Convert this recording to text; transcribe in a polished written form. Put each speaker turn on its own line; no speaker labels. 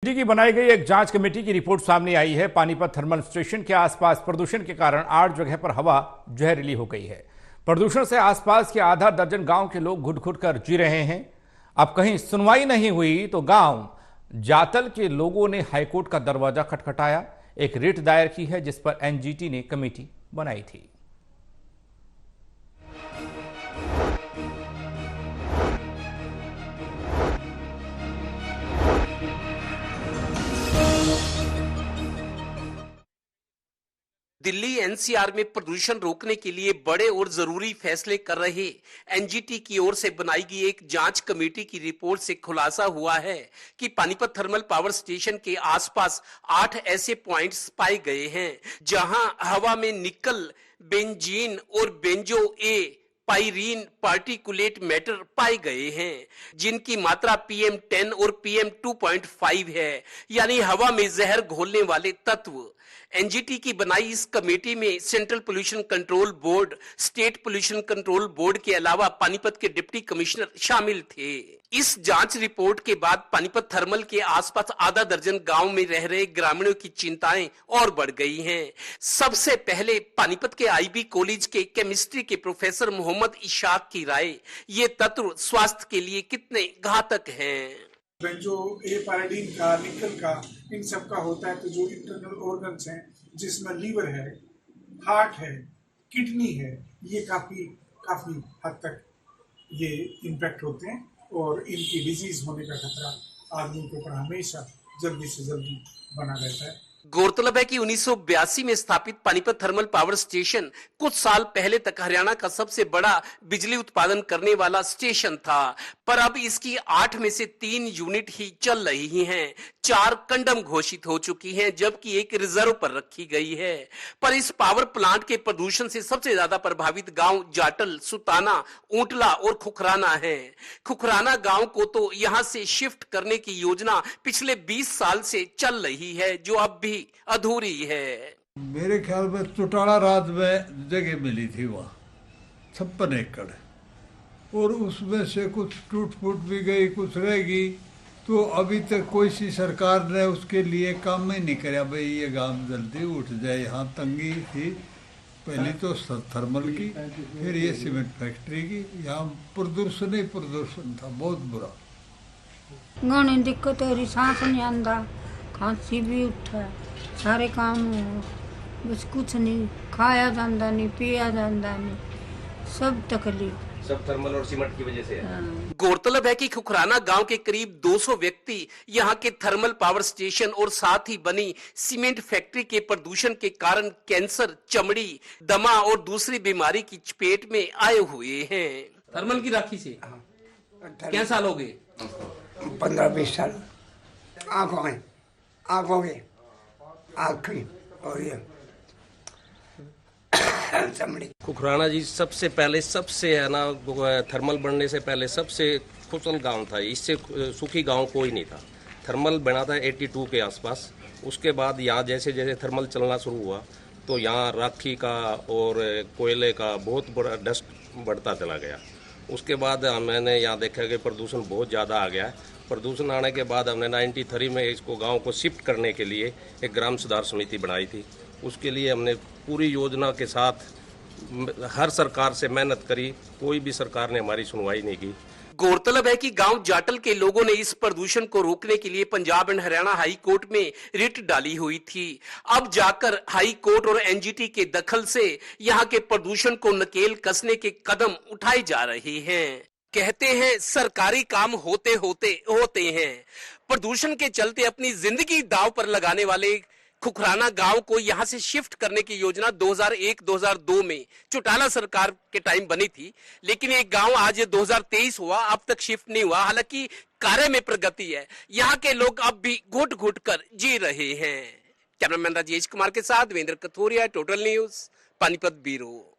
NGT की बनाई गई एक जांच कमेटी की रिपोर्ट सामने आई है। पानीपत थर्मल स्टेशन के आसपास प्रदूषण के कारण 8 जगह पर हवा जहरीली हो गई है। प्रदूषण से आसपास के आधा दर्जन गांव के लोग घुट-घुट कर जी रहे हैं। अब कहीं सुनवाई नहीं हुई तो गांव जातल के लोगों ने हाईकोर्ट का दरवाजा खटखटाया, एक रिट दायर की है जिस पर एनजीटी ने कमेटी बनाई थी।
दिल्ली एनसीआर में प्रदूषण रोकने के लिए बड़े और जरूरी फैसले कर रहे एनजीटी की ओर से बनाई गई एक जांच कमेटी की रिपोर्ट से खुलासा हुआ है कि पानीपत थर्मल पावर स्टेशन के आसपास 8 ऐसे पॉइंट्स पाए गए हैं जहां हवा में निकल, बेंजीन और बेंजो ए पाइरीन पार्टिकुलेट मैटर पाए गए हैं जिनकी मात्रा PM10 और PM2.5 है, यानी हवा में जहर घोलने वाले तत्व। एनजीटी की बनाई इस कमेटी में central pollution control board, state pollution control board के अलावा पानीपत के डिप्टी कमिश्नर शामिल थे। इस जांच रिपोर्ट के बाद पानीपत थर्मल के आसपास आधा दर्जन गांव में रह रहे ग्रामीणों की चिंताएं और बढ़ गई हैं। सबसे पहले पानीपत के आईबी कॉलेज के केमिस्ट्री के प्रोफेसर मोहम्मद इशाक की राय, ये तत्व स्वास्थ्य के लिए कितने घातक हैं।
जो ए पैराडीन का, निकल का, इन सब का होता है तो जो इंटरनल ऑर्गन्स हैं जिसमें लीवर है, हार्ट है, किडनी है, ये काफी हद तक ये इम्पैक्ट होते हैं और इनकी डिजीज होने का खतरा आदमी के ऊपर हमेशा जल्दी से जल्दी बना रहता है।
गौरतलब है कि 1982 में स्थापित पानीपत थर्मल पावर स्टेशन कुछ साल पहले तक हरियाणा का सबसे बड़ा बिजली उत्पादन करने वाला स्टेशन था, पर अब इसकी 8 में से 3 यूनिट ही चल रही हैं। 4 कंडम घोषित हो चुकी हैं जबकि एक रिजर्व पर रखी गई है। पर इस पावर प्लांट के प्रदूषण से सबसे ज्यादा प्रभावित गांव जाटल, सुताना, ऊंटला और खुखराना है। खुखराना गांव को तो यहां से शिफ्ट करने की योजना पिछले 20 साल से चल रही है जो अब भी अधूरी है।
मेरे ख्याल में चौटाला रात में जगह मिली थी वहाँ 56 एकड़ और उसमें से कुछ टूट फूट भी गई, कुछ रहेगी। तो अभी तक कोई सी सरकार ने उसके लिए काम ही नहीं कराया भाई ये गांव जल्दी उठ जाए। यहाँ तंगी थी पहली तो थर्मल की, फिर ये सीमेंट फैक्ट्री की, यहाँ प्रदूषण ही प्रदूषण था बहुत बुरा।
घनी दिक्कत हो रही, सांस नहीं आंदा, खांसी भी उठा, सारे काम बस कुछ नहीं, खाया जाता नहीं, पिया जाता नहीं, सब तकलीफ
सब थर्मल और सीमेंट की वजह से है। गौरतलब है कि खुखराना गांव के करीब 200 व्यक्ति यहां के थर्मल पावर स्टेशन और साथ ही बनी सीमेंट फैक्ट्री के प्रदूषण के कारण कैंसर, चमड़ी, दमा और दूसरी बीमारी की चपेट में आए हुए हैं। थर्मल की राखी से क्या साल हो गए?
15-20 साल। आंखों के आँखें और ये चमड़ी।
खुखराना जी सबसे पहले है ना, थर्मल बनने से पहले सबसे खुशल गांव था, इससे सुखी गांव कोई नहीं था। थर्मल बना था 82 के आसपास। उसके बाद यहाँ जैसे जैसे थर्मल चलना शुरू हुआ तो यहाँ राखी का और कोयले का बहुत बड़ा डस्ट बढ़ता चला गया। उसके बाद मैंने यहाँ देखा कि प्रदूषण बहुत ज़्यादा आ गया है। प्रदूषण आने के बाद हमने 93 में इसको गांव को शिफ्ट करने के लिए एक ग्राम सुधार समिति बनाई थी। उसके लिए हमने पूरी योजना के साथ हर सरकार से मेहनत करी, कोई भी सरकार ने हमारी सुनवाई नहीं की।
गौरतलब है कि गांव जाटल के लोगों ने इस प्रदूषण को रोकने के लिए Punjab and Haryana high court में रिट डाली हुई थी। अब जाकर हाई कोर्ट और एनजीटी के दखल से यहां के प्रदूषण को नकेल कसने के कदम उठाए जा रहे हैं। कहते हैं सरकारी काम होते हैं। प्रदूषण के चलते अपनी जिंदगी दांव पर लगाने वाले खुखराना गांव को यहां से शिफ्ट करने की योजना 2001-2002 में चौटाला सरकार के टाइम बनी थी, लेकिन एक गांव आज 2023 हुआ, अब तक शिफ्ट नहीं हुआ। हालांकि कार्य में प्रगति है, यहां के लोग अब भी घुट घुट कर जी रहे हैं। कैमरामैन राजेश कुमार के साथ Devendra Kathoria, total news, Panipat bureau.